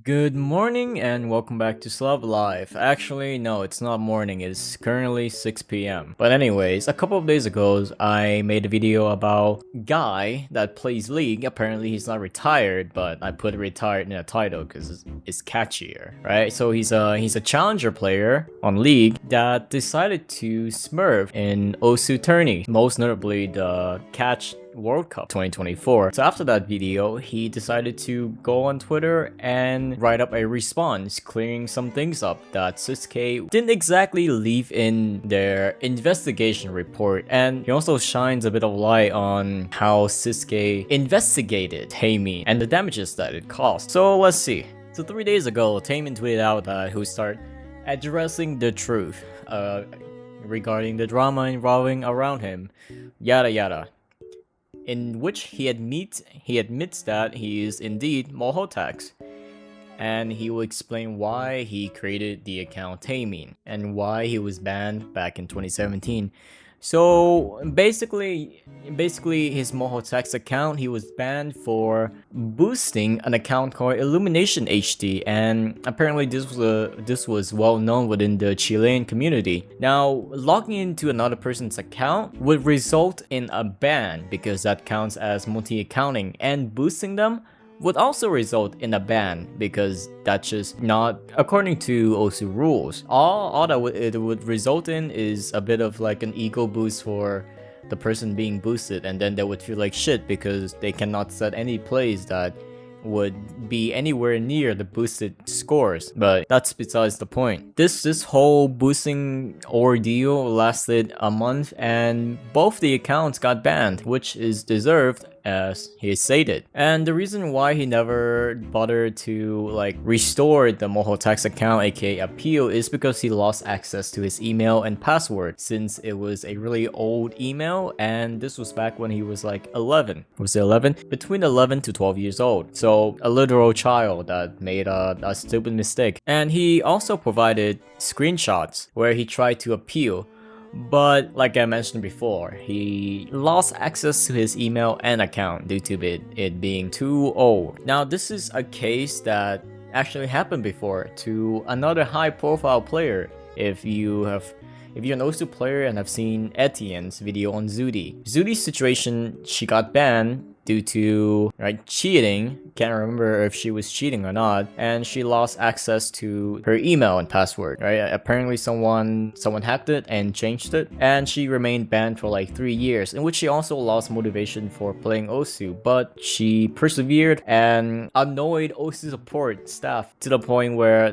Good morning and welcome back to Slub Live. Actually, no, it's not morning, it's currently 6 p.m. But anyways, a couple of days ago, I made a video about guy that plays League. Apparently he's not retired, but I put retired in a title because it's catchier, right? So he's a challenger player on League that decided to smurf in Osu tourney, most notably the catch World Cup 2024. So after that video, he decided to go on Twitter and write up a response clearing some things up that Sisuke didn't exactly leave in their investigation report, and he also shines a bit of light on how Sisuke investigated Taemin and the damages that it caused. So let's see. So 3 days ago, Taemin tweeted out that he would start addressing the truth regarding the drama involving around him, yada yada, in which he admits that he is indeed Mohotax, and he will explain why he created the account Taemin and why he was banned back in 2017. So basically his Mohotax account, he was banned for boosting an account called Illumination HD, and apparently this was well known within the Chilean community. Now, logging into another person's account would result in a ban because that counts as multi-accounting, and boosting them would also result in a ban because that's just not according to Osu rules. All that it would result in is a bit of like an ego boost for the person being boosted, and then they would feel like shit because they cannot set any plays that would be anywhere near the boosted scores. But that's besides the point. This whole boosting ordeal lasted a month, and both the accounts got banned, which is deserved as he stated. And the reason why he never bothered to like restore the Mohotax account, aka appeal, is because he lost access to his email and password, since it was a really old email, and this was back when he was like 11. Was it 11? Between 11 to 12 years old. So a literal child that made a stupid mistake. And he also provided screenshots where he tried to appeal, but like I mentioned before, he lost access to his email and account due to it being too old. Now, this is a case that actually happened before to another high-profile player. If you're an Osu player and have seen Etienne's video on Zudi's situation, she got banned due to cheating. Can't remember if she was cheating or not, and she lost access to her email and password. Apparently someone hacked it and changed it, and she remained banned for like 3 years, in which she also lost motivation for playing Osu. But she persevered and annoyed Osu support staff to the point where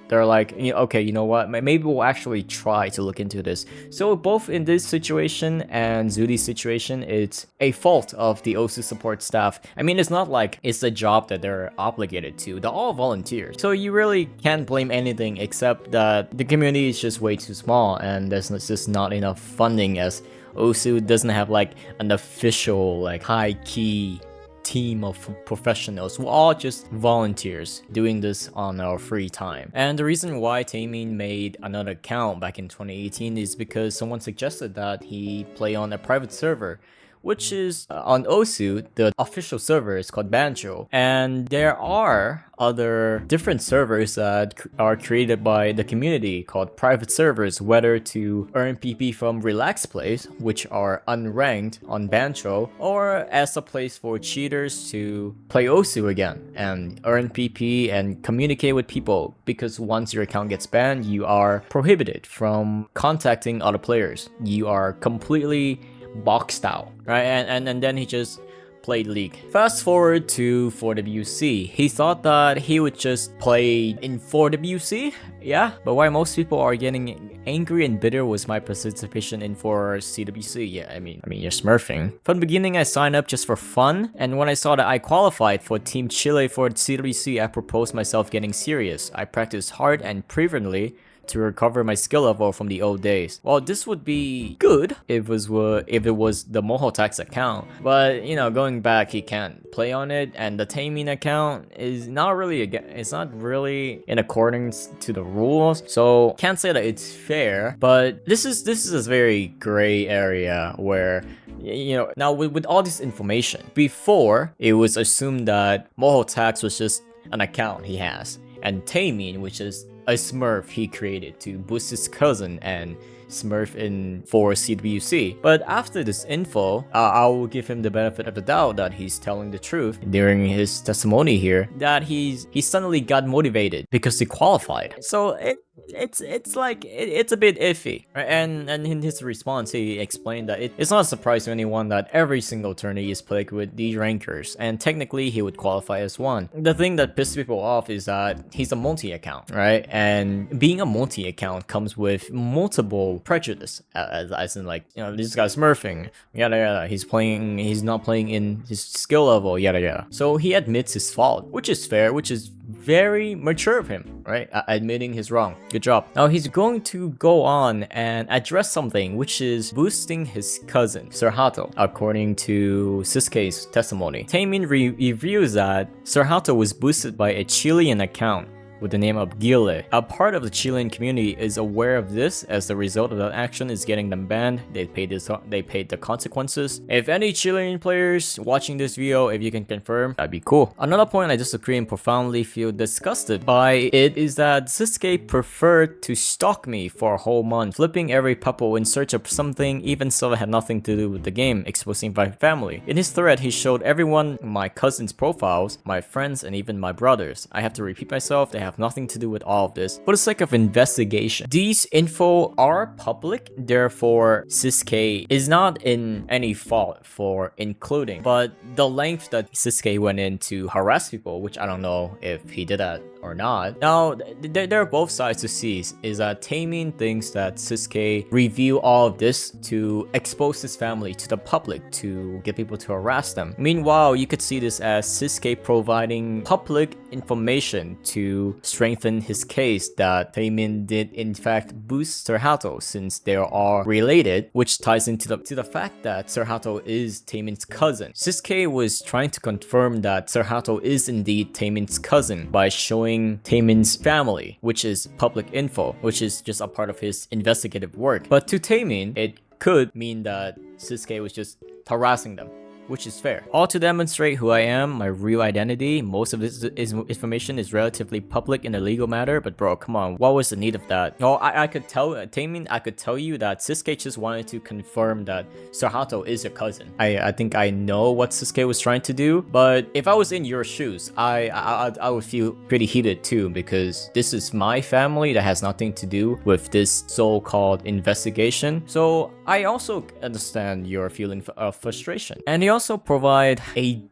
they're like, okay, you know what? Maybe we'll actually try to look into this. So both in this situation and Zudi's situation, it's a fault of the Osu support staff. I mean, it's not like it's a job that they're obligated to. They're all volunteers. So you really can't blame anything except that the community is just way too small, and there's just not enough funding, as Osu doesn't have like an official like high-key team of professionals. We're all just volunteers doing this on our free time. And the reason why Taemin made another account back in 2018 is because someone suggested that he play on a private server, which is on Osu. The official server is called Bancho, and there are other different servers that are created by the community called private servers, whether to earn PP from relax plays, which are unranked on Bancho, or as a place for cheaters to play Osu again and earn PP and communicate with people, because once your account gets banned, you are prohibited from contacting other players. You are completely boxed out, right? And then he just played League. Fast forward to 4WC. He thought that he would just play in 4WC, yeah, but why most people are getting angry and bitter was my participation in 4CWC. Yeah, I mean you're smurfing. From the beginning, I signed up just for fun, and when I saw that I qualified for Team Chile for CWC, I proposed myself getting serious. I practiced hard and fervently to recover my skill level from the old days. Well, this would be good if it was the Mohotax account, but going back, he can't play on it, and the Taemin account is not really in accordance to the rules, so can't say that it's fair. But this is a very gray area where now with all this information, before it was assumed that Mohotax was just an account he has, and Taemin, which is a smurf he created to boost his cousin and smurf in for CWC. But after this info, I will give him the benefit of the doubt that he's telling the truth during his testimony here, that he suddenly got motivated because he qualified. So it's like it's a bit iffy, right? And in his response, he explained that it's not a surprise to anyone that every single tourney is played with these rankers, and technically he would qualify as one. The thing that pisses people off is that he's a multi-account, right? And being a multi-account comes with multiple prejudice, as in, like, you know, this guy's smurfing, yada yada, he's not playing in his skill level, yada yada. So he admits his fault, which is fair, which is very mature of him, right? Admitting he's wrong. Good job. Now he's going to go on and address something, which is boosting his cousin, Sir Hato. According to Sisuke's testimony, Taemin reviews that Sir Hato was boosted by a Chilean account with the name of Gile. A part of the Chilean community is aware of this. As the result of that action is getting them banned. They paid the consequences. If any Chilean players watching this video, if you can confirm, that'd be cool. Another point I disagree and profoundly feel disgusted by it is that Sisuke preferred to stalk me for a whole month, flipping every pupil in search of something even so that had nothing to do with the game, exposing my family. In his thread, he showed everyone my cousin's profiles, my friends, and even my brothers. I have to repeat myself, they have nothing to do with all of this for the sake of investigation. These info are public, therefore Sisuke is not in any fault for including, but the length that Sisuke went in to harass people, which I don't know if he did that or not. Now, there are both sides to see. Is that Taemin thinks that Sisuke revealed all of this to expose his family to the public, to get people to harass them. Meanwhile, you could see this as Sisuke providing public information to strengthen his case that Taemin did in fact boost Sir Hato, since they are related, which ties into the fact that Sir Hato is Taemin's cousin. Sisuke was trying to confirm that Sir Hato is indeed Taemin's cousin by showing Taemin's family, which is public info, which is just a part of his investigative work. But to Taemin, it could mean that Sisuke was just harassing them, which is fair. All to demonstrate who I am, my real identity. Most of this information is relatively public in a legal matter, but bro, come on, what was the need of that? Oh, I could tell, Taemin, I could tell you that Sisuke just wanted to confirm that Sir Hato is your cousin. I think I know what Sisuke was trying to do, but if I was in your shoes, I would feel pretty heated too, because this is my family that has nothing to do with this so-called investigation. So I also understand your feeling of frustration. And he also provide a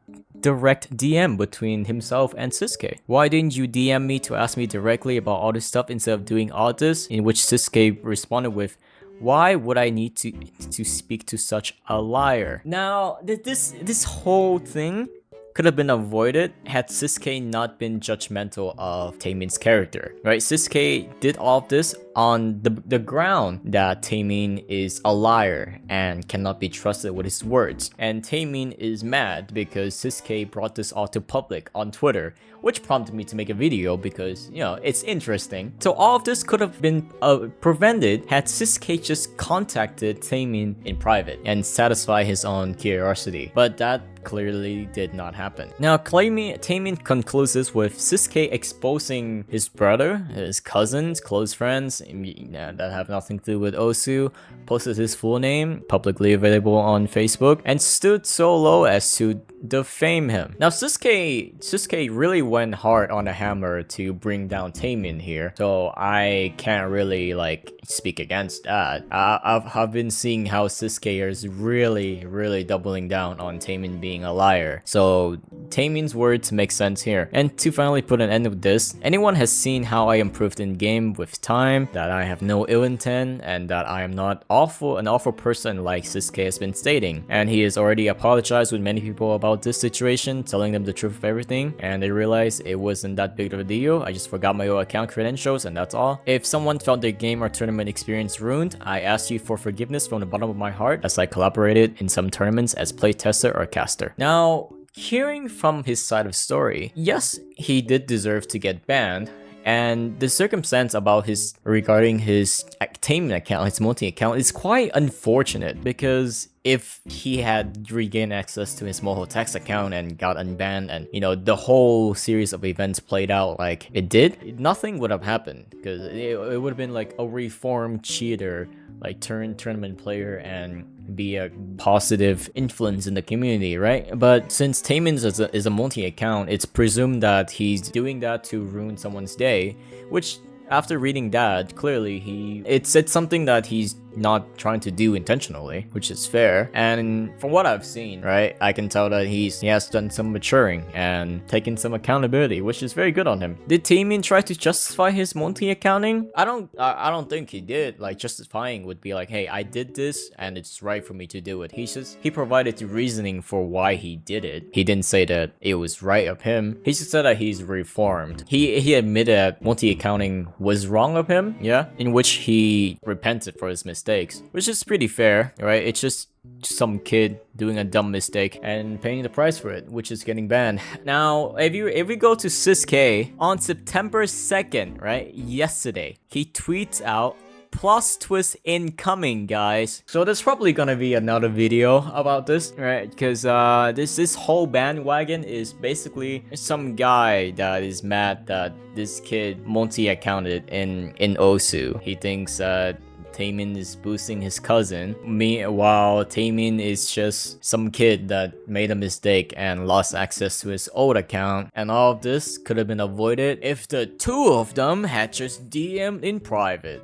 direct DM between himself and Sisuke. Why didn't you DM me to ask me directly about all this stuff instead of doing all this? In which Sisuke responded with, why would I need to speak to such a liar? Now, this whole thing could have been avoided had Sisuke not been judgmental of Taemin's character, right? Sisuke did all of this on the ground that Taemin is a liar and cannot be trusted with his words. And Taemin is mad because Sisuke brought this all to public on Twitter, which prompted me to make a video because, you know, it's interesting. So all of this could have been prevented had Sisuke just contacted Taemin in private and satisfy his own curiosity. But that clearly did not happen. Now, Taemin concludes this with Sisuke exposing his brother, his cousins, close friends that have nothing to do with Osu, posted his full name, publicly available on Facebook, and stood so low as to defame him. Now, Sisuke really went hard on the hammer to bring down Taemin here, so I can't really like speak against that. I've been seeing how Sisuke is really doubling down on Taemin being a liar, so Taemin's words make sense here. And to finally put an end with this, anyone has seen how I improved in game with time, that I have no ill intent, and that I am not an awful person like Sisuke has been stating. And he has already apologized with many people about this situation, telling them the truth of everything, and they realized it wasn't that big of a deal. I just forgot my old account credentials and that's all. If someone felt their game or tournament experience ruined, I ask you for forgiveness from the bottom of my heart, as I collaborated in some tournaments as playtester or caster. Now, hearing from his side of the story, yes, he did deserve to get banned And the circumstance about regarding his Taemin account, his multi account, is quite unfortunate because if he had regained access to his Moho Text account and got unbanned and, you know, the whole series of events played out like it did, nothing would have happened because it would have been like a reformed cheater, like turn tournament player and be a positive influence in the community, right? But since Taemin is a multi-account, it's presumed that he's doing that to ruin someone's day, which after reading that, clearly it's something that he's not trying to do intentionally, which is fair. And from what I've seen, right, I can tell that he has done some maturing and taken some accountability, which is very good on him. Did Taemin try to justify his multi-accounting? I don't think he did. Like, justifying would be like, hey, I did this and it's right for me to do it. He provided the reasoning for why he did it. He didn't say that it was right of him. He just said that he's reformed. He admitted that multi-accounting was wrong of him, yeah, in which he repented for his mistakes, which is pretty fair, right? It's just some kid doing a dumb mistake and paying the price for it, which is getting banned. Now, if we go to Sis-K, on September 2nd, right, yesterday, he tweets out, "Plus twist incoming, guys." So there's probably gonna be another video about this, right? Because this whole bandwagon is basically some guy that is mad that this kid multi-accounted in Osu. He thinks Taemin is boosting his cousin, while Taemin is just some kid that made a mistake and lost access to his old account. And all of this could have been avoided if the two of them had just DM'd in private.